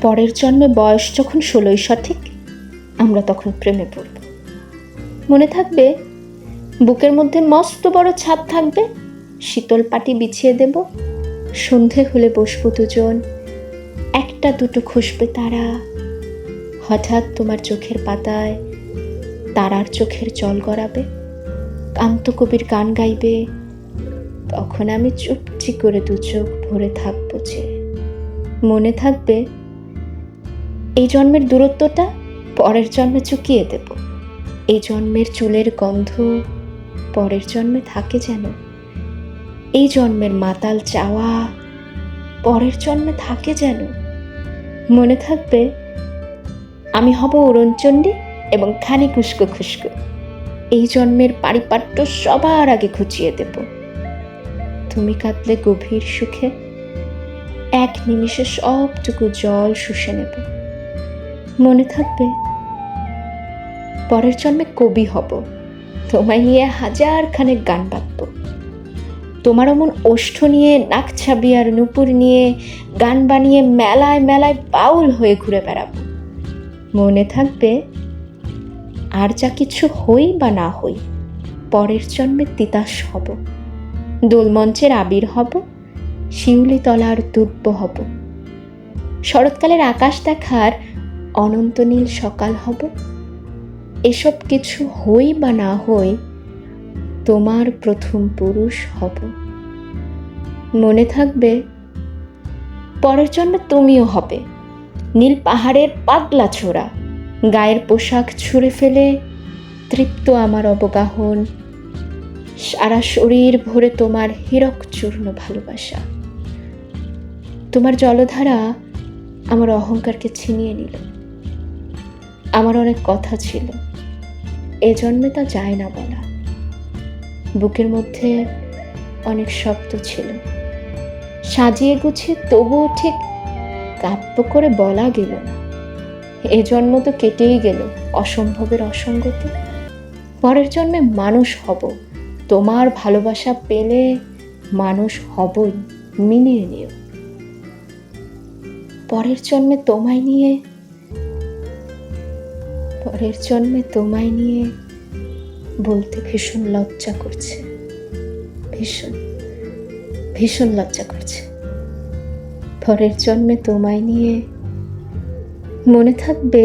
পরের জন্মে বয়স যখন 16 সঠিক, আমরা তখন প্রেমে পড়ব। মনে থাকবে, বুকের মধ্যে মস্ত বড় ছাদ থাকবে, শীতল পাটি বিছিয়ে দেব, সন্ধে হলে বসবো দুজন, একটা দুটো খসবে তারা, হঠাৎ তোমার চোখের পাতায় তারার চোখের জল গড়াবে, কান্ত কবির গান গাইবে, তখন আমি চুপচি করে দু চোখ ভরে থাকবো যে। মনে থাকবে, এই জন্মের দূরত্বটা পরের জন্মে চুকিয়ে দেব, এই জন্মের চুলের গন্ধ পরের জন্মে থাকে যেন, এই জন্মের মাতাল চাওয়া পরের জন্মে থাকে যেন। মনে থাকবে, আমি হব উড়নচণ্ডী এবং খানিক উস্কো খুস্কো, এই জন্মের পারিপাট্য সবার আগে ঘুচিয়ে দেব, তুমি কাঁদলে গভীর সুখে এক নিমিষে সবটুকু জল শুষে নেব। মনে থাকবে, পরের জন্মে কবি হব, তোমায় নিয়ে হাজার খানেক গান বাঁধব, তোমার অমন ওষ্ঠ নিয়ে, নাকছাবি আর নুপুর নিয়ে গান বানিয়ে মেলায় মেলায় বাউল হয়ে ঘুরে বেড়াবো। মনে থাকবে, আর যা কিছু হই বা না হই, পরের জন্মে তিতাস হব, দোলমঞ্চের আবির হব, শিউলি তলার দুর্ব হব, শরৎকালের আকাশ দেখার অনন্ত নীল সকাল হব। এসব কিছু হই বা না হই, তোমার প্রথম পুরুষ হব। মনে থাকবে, পরের জন্মে তুমিও হবে নীল পাহাড়ের পাগলা ছোড়া, গায়ের পোশাক ছুঁড়ে ফেলে তৃপ্ত আমার অবগাহন, সারা শরীর ভরে তোমার হীরক চূর্ণ ভালোবাসা। তোমার জলধারা আমার অহংকারকে ছিনিয়ে নিল। আমার অনেক কথা ছিল, এ জন্মে তা যায় না বলা, বুকের মধ্যে অনেক শব্দ ছিল, সাজিয়ে গুছিয়ে তবুও ঠিক কাব্য করে বলা গেল না। এ জন্ম তো কেটেই গেল অসম্ভবের অসঙ্গতে, পরের জন্মে মানুষ হব, তোমার ভালোবাসা পেলে মানুষ হবই, মিলিয়ে নিও। পরের জন্মে তোমায় নিয়ে, পরের জন্মে তোমায় নিয়ে বলতে ভীষণ লজ্জা করছে, ভীষণ ভীষণ লজ্জা করছে। পরের জন্মে তোমায় নিয়ে। মনে থাকবে,